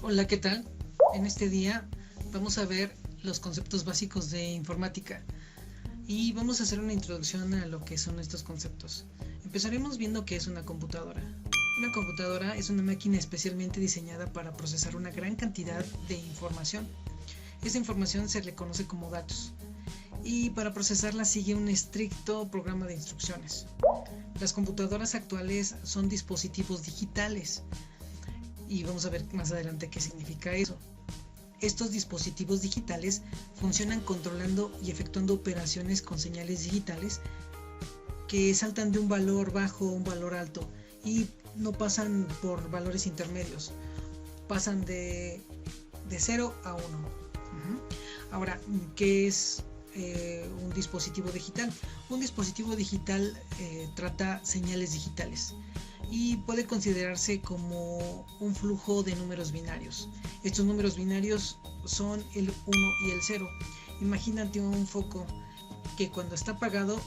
Hola, ¿qué tal? En este día vamos a ver los conceptos básicos de informática y vamos a hacer una introducción a lo que son estos conceptos. Empezaremos viendo qué es una computadora. Una computadora es una máquina especialmente diseñada para procesar una gran cantidad de información. Esta información se le conoce como datos y para procesarla sigue un estricto programa de instrucciones. Las computadoras actuales son dispositivos digitales y vamos a ver más adelante qué significa eso. Estos dispositivos digitales funcionan controlando y efectuando operaciones con señales digitales que saltan de un valor bajo a un valor alto y no pasan por valores intermedios, pasan de 0 a 1. Ahora, ¿qué es un dispositivo digital? Un dispositivo digital trata señales digitales y puede considerarse como un flujo de números binarios. Estos números binarios son el 1 y el 0. Imagínate un foco que cuando está apagado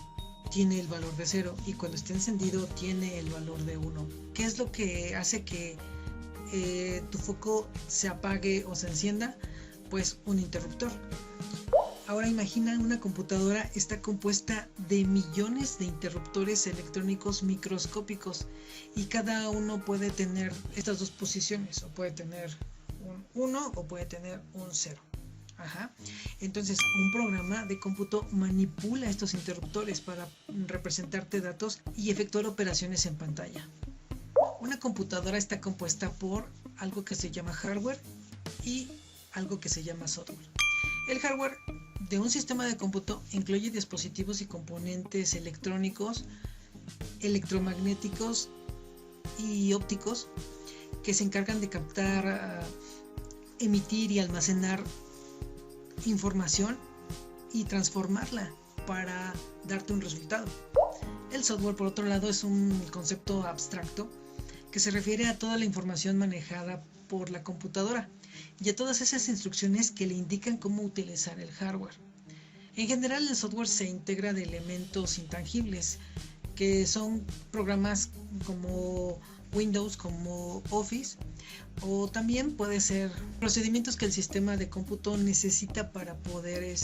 tiene el valor de 0 y cuando está encendido tiene el valor de 1. ¿Qué es lo que hace que tu foco se apague o se encienda? Pues un interruptor. Ahora imagina una computadora está compuesta de millones de interruptores electrónicos microscópicos y cada uno puede tener estas dos posiciones, o puede tener un 1 o puede tener un 0. Entonces un programa de cómputo manipula estos interruptores para representarte datos y efectuar operaciones en pantalla. Una computadora está compuesta por algo que se llama hardware y algo que se llama software. El hardware de un sistema de cómputo incluye dispositivos y componentes electrónicos, electromagnéticos y ópticos que se encargan de captar, emitir y almacenar información y transformarla para darte un resultado. El software, por otro lado, es un concepto abstracto que se refiere a toda la información manejada por la computadora y a todas esas instrucciones que le indican cómo utilizar el hardware. En general, el software se integra de elementos intangibles, que son programas como Windows, como Office, o también puede ser procedimientos que el sistema de cómputo necesita para poder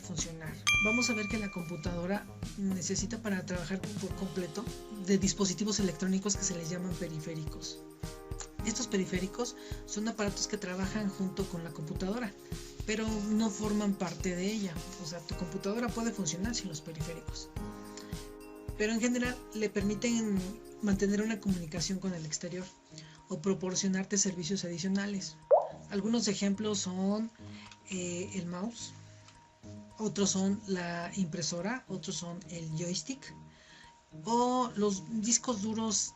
funcionar. Vamos a ver que la computadora necesita para trabajar por completo de dispositivos electrónicos que se les llaman periféricos. Estos periféricos son aparatos que trabajan junto con la computadora, pero no forman parte de ella. O sea, tu computadora puede funcionar sin los periféricos, pero en general le permiten mantener una comunicación con el exterior o proporcionarte servicios adicionales. Algunos ejemplos son el mouse, otros son la impresora, otros son el joystick o los discos duros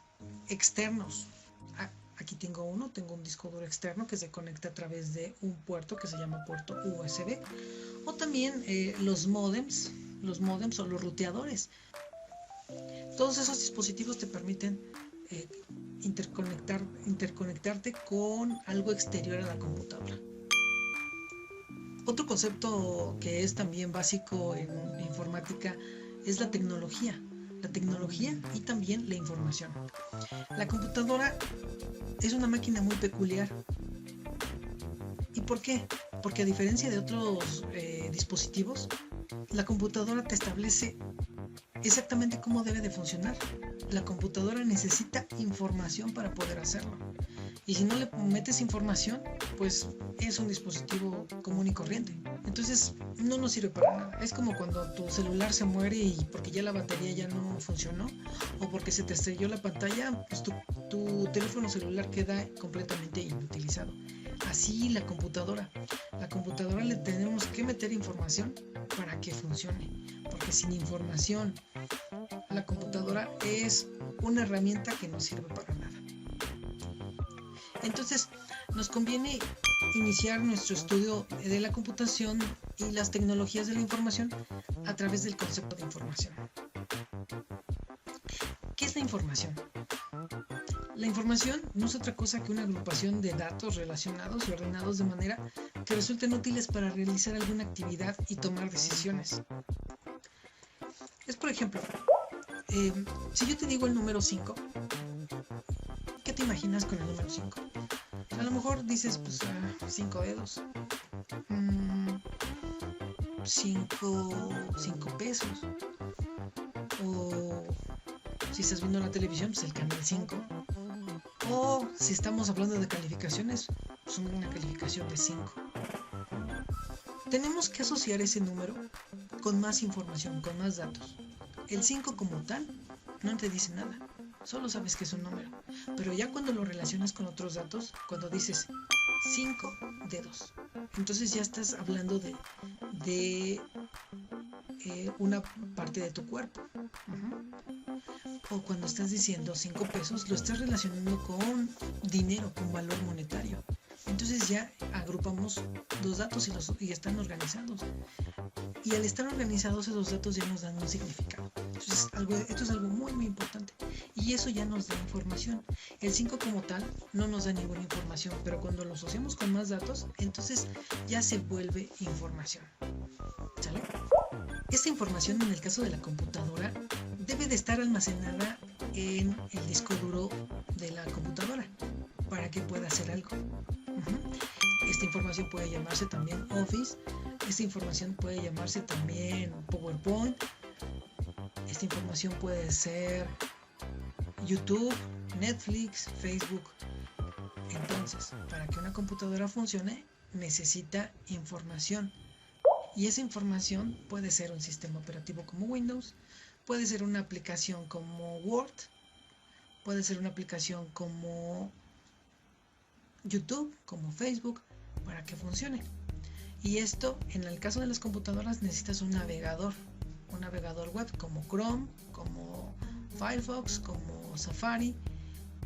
externos. Aquí tengo un disco duro externo que se conecta a través de un puerto que se llama puerto USB, o también los modems o los ruteadores. Todos esos dispositivos te permiten interconectarte con algo exterior a la computadora. Otro concepto que es también básico en informática es la tecnología y también la información. La computadora es una máquina muy peculiar. ¿Y por qué? Porque a diferencia de otros dispositivos, la computadora te establece exactamente cómo debe de funcionar. La computadora necesita información para poder hacerlo. Y si no le metes información, pues es un dispositivo común y corriente. Entonces no nos sirve para nada. Es como cuando tu celular se muere y porque ya la batería ya no funcionó, o porque se te estrelló la pantalla, pues tu teléfono celular queda completamente inutilizado. Así la computadora le tenemos que meter información para que funcione, porque sin información la computadora es una herramienta que no sirve para nada. Entonces nos conviene iniciar nuestro estudio de la computación y las tecnologías de la información a través del concepto de información. ¿Qué es la información? La información no es otra cosa que una agrupación de datos relacionados y ordenados de manera que resulten útiles para realizar alguna actividad y tomar decisiones. Es, por ejemplo, si yo te digo el número 5, ¿qué te imaginas con el número 5? A lo mejor dices, pues 5 dedos, 5 pesos, o si estás viendo la televisión, pues el canal 5, o si estamos hablando de calificaciones, pues una calificación de 5. Tenemos que asociar ese número con más información, con más datos. El 5 como tal no te dice nada, solo sabes que es un número. Pero ya cuando lo relacionas con otros datos, cuando dices 5 dedos, entonces ya estás hablando de una parte de tu cuerpo. O cuando estás diciendo 5 pesos, lo estás relacionando con dinero, con valor monetario. Entonces ya agrupamos los datos y están organizados. Y al estar organizados, esos datos ya nos dan un significado. Entonces, esto es algo muy, muy importante. Y eso ya nos da información. El 5 como tal no nos da ninguna información, pero cuando lo asociamos con más datos, entonces ya se vuelve información. ¿Sale? Esta información, en el caso de la computadora, debe de estar almacenada en el disco duro de la computadora para que pueda hacer algo. Esta información puede llamarse también Office, esta información puede llamarse también PowerPoint, esta información puede ser YouTube, Netflix, Facebook. Entonces, para que una computadora funcione, necesita información. Y esa información puede ser un sistema operativo como Windows, puede ser una aplicación como Word, puede ser una aplicación como YouTube, como Facebook, para que funcione. Y esto, en el caso de las computadoras, necesitas un navegador web como Chrome, como Firefox, como Safari,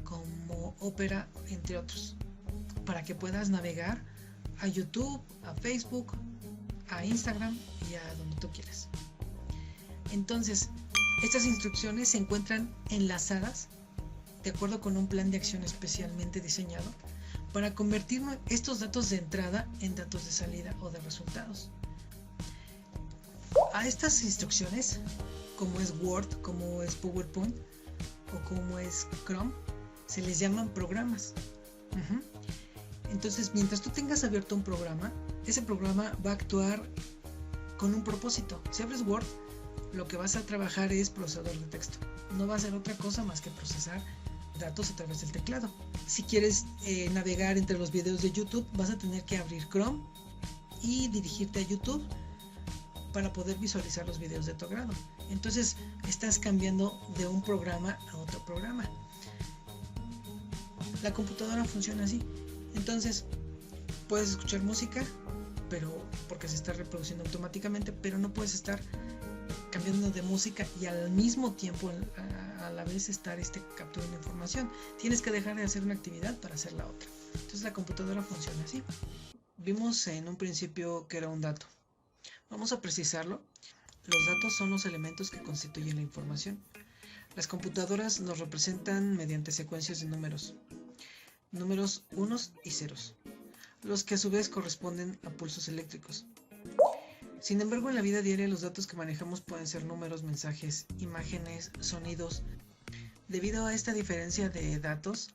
como Opera, entre otros, para que puedas navegar a YouTube, a Facebook, a Instagram y a donde tú quieras. Entonces, estas instrucciones se encuentran enlazadas de acuerdo con un plan de acción especialmente diseñado para convertir estos datos de entrada en datos de salida o de resultados. A estas instrucciones, como es Word, como es PowerPoint o como es Chrome, se les llaman programas. Entonces, mientras tú tengas abierto un programa, ese programa va a actuar con un propósito. Si abres Word, lo que vas a trabajar es procesador de texto. No va a ser otra cosa más que procesar datos a través del teclado. Si quieres navegar entre los videos de YouTube, vas a tener que abrir Chrome y dirigirte a YouTube para poder visualizar los videos de tu agrado. Entonces estás cambiando de un programa a otro programa. La computadora funciona así. Entonces puedes escuchar música, pero porque se está reproduciendo automáticamente, pero no puedes estar cambiando de música y al mismo tiempo a la vez estar capturando información. Tienes que dejar de hacer una actividad para hacer la otra. Entonces la computadora funciona así. Vimos en un principio que era un dato. Vamos a precisarlo. Los datos son los elementos que constituyen la información. Las computadoras nos representan mediante secuencias de números unos y ceros, los que a su vez corresponden a pulsos eléctricos. Sin embargo, en la vida diaria los datos que manejamos pueden ser números, mensajes, imágenes, sonidos. Debido a esta diferencia de datos,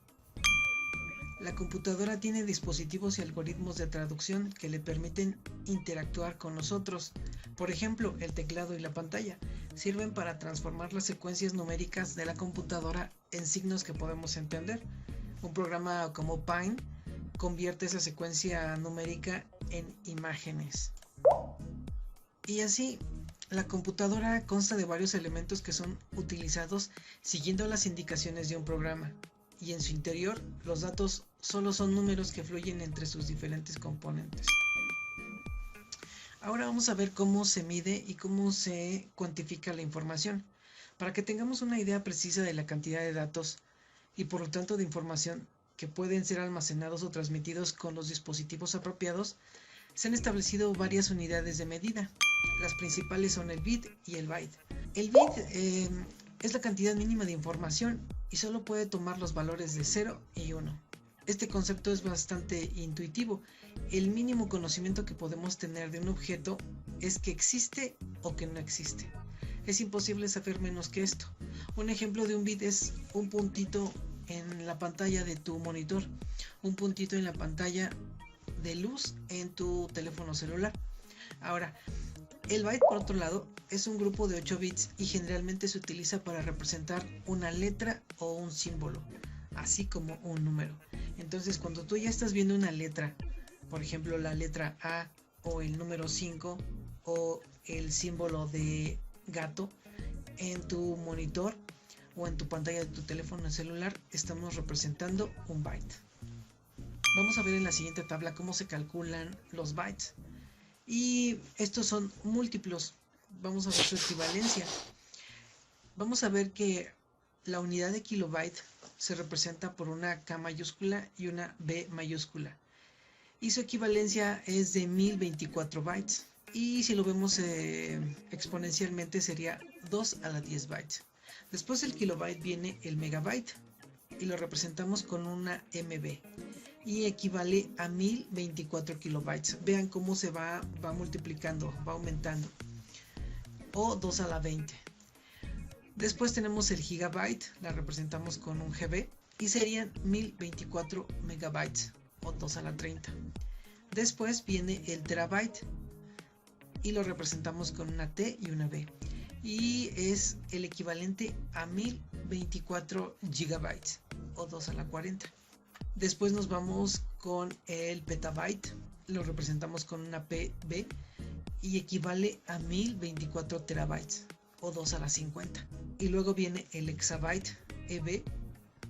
la computadora tiene dispositivos y algoritmos de traducción que le permiten interactuar con nosotros. Por ejemplo, el teclado y la pantalla sirven para transformar las secuencias numéricas de la computadora en signos que podemos entender. Un programa como Paint convierte esa secuencia numérica en imágenes. Y así, la computadora consta de varios elementos que son utilizados siguiendo las indicaciones de un programa. Y en su interior, los datos solo son números que fluyen entre sus diferentes componentes. Ahora vamos a ver cómo se mide y cómo se cuantifica la información, para que tengamos una idea precisa de la cantidad de datos y por lo tanto de información que pueden ser almacenados o transmitidos con los dispositivos apropiados. Se han establecido varias unidades de medida. Las principales son el bit y el byte. El bit es la cantidad mínima de información y solo puede tomar los valores de 0 y 1. Este concepto es bastante intuitivo. El mínimo conocimiento que podemos tener de un objeto es que existe o que no existe. Es imposible saber menos que esto. Un ejemplo de un bit es un puntito en la pantalla de tu monitor, un puntito en la pantalla de luz en tu teléfono celular. Ahora, el byte, por otro lado, es un grupo de 8 bits y generalmente se utiliza para representar una letra o un símbolo, así como un número. Entonces, cuando tú ya estás viendo una letra, por ejemplo la letra A o el número 5 o el símbolo de gato en tu monitor o en tu pantalla de tu teléfono celular, estamos representando un byte. Vamos a ver en la siguiente tabla cómo se calculan los bytes. Y estos son múltiplos. Vamos a ver su equivalencia. Vamos a ver que la unidad de kilobyte se representa por una K mayúscula y una B mayúscula. Y su equivalencia es de 1024 bytes. Y si lo vemos exponencialmente sería 2 a la 10 bytes. Después del kilobyte viene el megabyte y lo representamos con una MB. Y equivale a 1024 kilobytes. Vean cómo se va multiplicando, va aumentando. O 2 a la 20. Después tenemos el gigabyte, la representamos con un GB y serían 1024 megabytes o 2 a la 30. Después viene el terabyte y lo representamos con una T y una B. Y es el equivalente a 1024 gigabytes o 2 a la 40. Después nos vamos con el petabyte, lo representamos con una PB y equivale a 1024 terabytes o 2 a la 50. Y luego viene el exabyte, EB,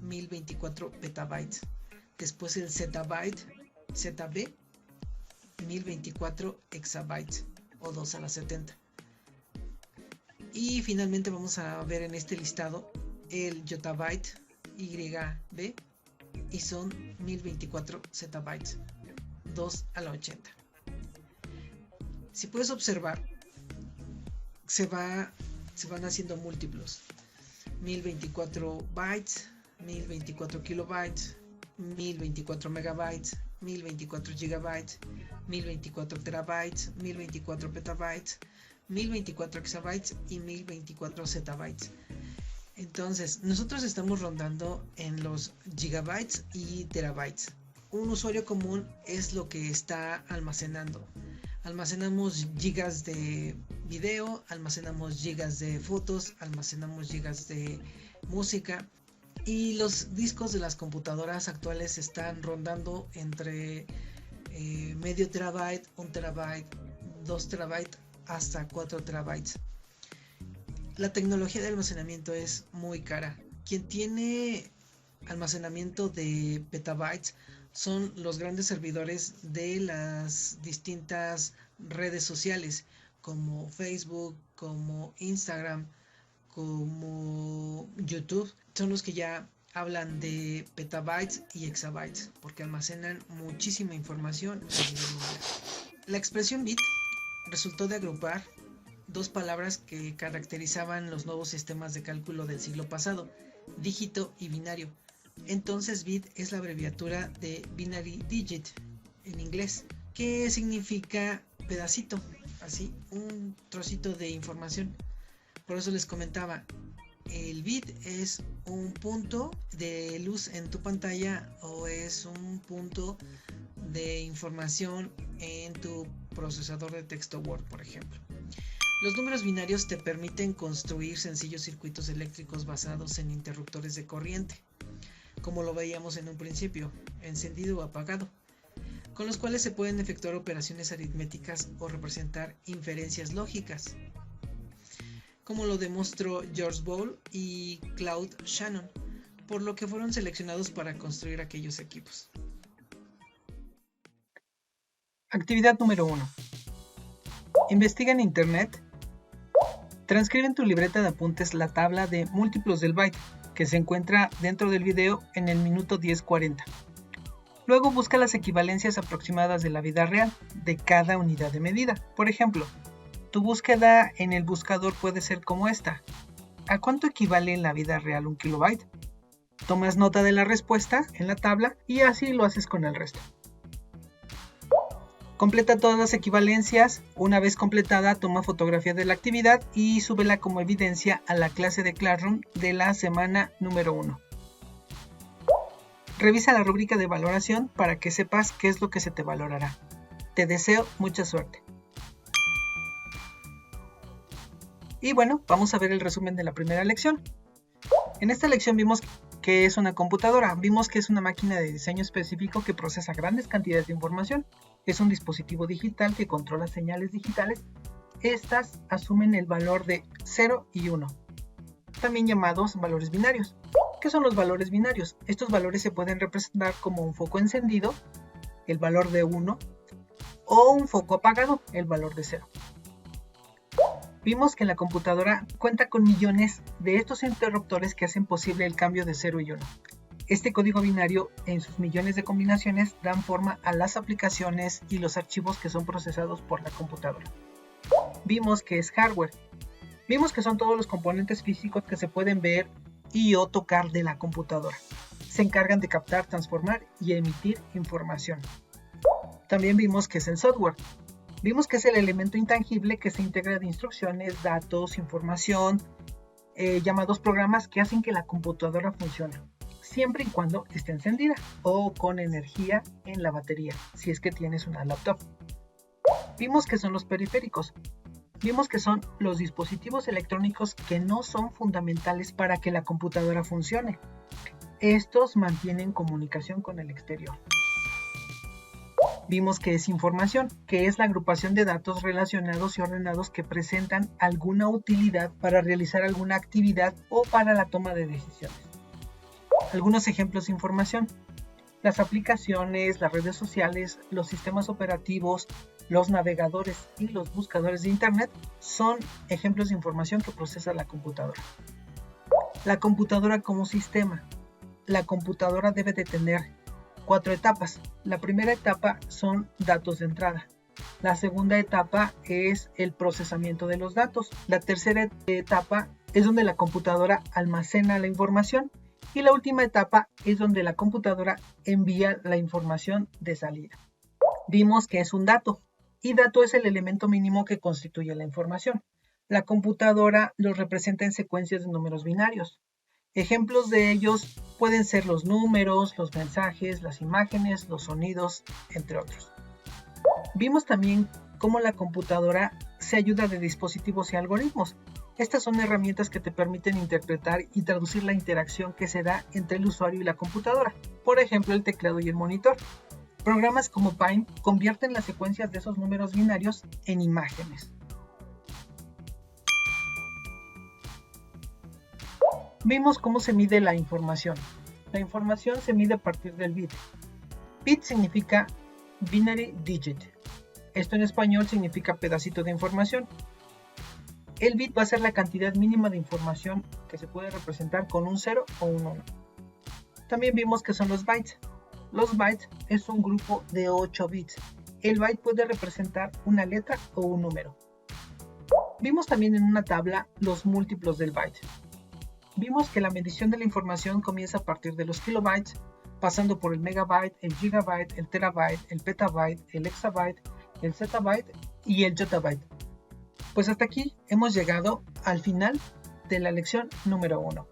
1024 petabytes. Después el zettabyte, ZB, 1024 exabytes o 2 a la 70. Y finalmente vamos a ver en este listado el yottabyte, YB, y son 1024 zettabytes, 2 a la 80. Si puedes observar, se van haciendo múltiplos. 1024 bytes, 1024 kilobytes, 1024 megabytes, 1024 gigabytes, 1024 terabytes, 1024 petabytes, 1024 exabytes y 1024 zettabytes. Entonces, nosotros estamos rondando en los gigabytes y terabytes. Un usuario común es lo que está almacenando. Almacenamos gigas de video, almacenamos gigas de fotos, almacenamos gigas de música. Y los discos de las computadoras actuales están rondando entre medio terabyte, 1 terabyte, 2 terabytes hasta 4 terabytes. La tecnología de almacenamiento es muy cara. Quien tiene almacenamiento de petabytes son los grandes servidores de las distintas redes sociales como Facebook, como Instagram, como YouTube. Son los que ya hablan de petabytes y exabytes porque almacenan muchísima información a nivel mundial. La expresión bit resultó de agrupar dos palabras que caracterizaban los nuevos sistemas de cálculo del siglo pasado, dígito y binario. Entonces bit es la abreviatura de binary digit en inglés, que significa pedacito, así, un trocito de información. Por eso les comentaba, el bit es un punto de luz en tu pantalla o es un punto de información en tu procesador de texto Word, por ejemplo. Los números binarios te permiten construir sencillos circuitos eléctricos basados en interruptores de corriente, como lo veíamos en un principio, encendido o apagado, con los cuales se pueden efectuar operaciones aritméticas o representar inferencias lógicas, como lo demostró George Boole y Claude Shannon, por lo que fueron seleccionados para construir aquellos equipos. Actividad número 1. Investiga en Internet. Transcribe en tu libreta de apuntes la tabla de múltiplos del byte que se encuentra dentro del video en el minuto 10:40. Luego busca las equivalencias aproximadas de la vida real de cada unidad de medida. Por ejemplo, tu búsqueda en el buscador puede ser como esta. ¿A cuánto equivale en la vida real un kilobyte? Tomas nota de la respuesta en la tabla y así lo haces con el resto. Completa todas las equivalencias. Una vez completada, toma fotografía de la actividad y súbela como evidencia a la clase de Classroom de la semana número 1. Revisa la rúbrica de valoración para que sepas qué es lo que se te valorará. Te deseo mucha suerte. Y bueno, vamos a ver el resumen de la primera lección. En esta lección vimos que es una computadora. Vimos que es una máquina de diseño específico que procesa grandes cantidades de información. Es un dispositivo digital que controla señales digitales. Estas asumen el valor de 0 y 1, también llamados valores binarios. ¿Qué son los valores binarios? Estos valores se pueden representar como un foco encendido, el valor de 1, o un foco apagado, el valor de 0. Vimos que la computadora cuenta con millones de estos interruptores que hacen posible el cambio de 0 y 1. Este código binario en sus millones de combinaciones dan forma a las aplicaciones y los archivos que son procesados por la computadora. Vimos que es hardware. Vimos que son todos los componentes físicos que se pueden ver y o tocar de la computadora. Se encargan de captar, transformar y emitir información. También vimos que es el software. Vimos que es el elemento intangible que se integra de instrucciones, datos, información, llamados programas que hacen que la computadora funcione, siempre y cuando esté encendida o con energía en la batería, si es que tienes una laptop. Vimos que son los periféricos. Vimos que son los dispositivos electrónicos que no son fundamentales para que la computadora funcione. Estos mantienen comunicación con el exterior. Vimos que es información, que es la agrupación de datos relacionados y ordenados que presentan alguna utilidad para realizar alguna actividad o para la toma de decisiones. Algunos ejemplos de información: las aplicaciones, las redes sociales, los sistemas operativos, los navegadores y los buscadores de Internet son ejemplos de información que procesa la computadora. La computadora como sistema. La computadora debe de tener 4 etapas. La primera etapa son datos de entrada. La segunda etapa es el procesamiento de los datos. La tercera etapa es donde la computadora almacena la información. Y la última etapa es donde la computadora envía la información de salida. Vimos que es un dato, y dato es el elemento mínimo que constituye la información. La computadora los representa en secuencias de números binarios. Ejemplos de ellos pueden ser los números, los mensajes, las imágenes, los sonidos, entre otros. Vimos también cómo la computadora se ayuda de dispositivos y algoritmos. Estas son herramientas que te permiten interpretar y traducir la interacción que se da entre el usuario y la computadora. Por ejemplo, el teclado y el monitor. Programas como Paint convierten las secuencias de esos números binarios en imágenes. Vimos cómo se mide la información. La información se mide a partir del bit. Bit significa binary digit. Esto en español significa pedacito de información. El bit va a ser la cantidad mínima de información que se puede representar con un 0 o un 1. También vimos que son los bytes. Los bytes es un grupo de 8 bits. El byte puede representar una letra o un número. Vimos también en una tabla los múltiplos del byte. Vimos que la medición de la información comienza a partir de los kilobytes, pasando por el megabyte, el gigabyte, el terabyte, el petabyte, el exabyte, el zettabyte y el yottabyte. Pues hasta aquí hemos llegado al final de la lección número 1.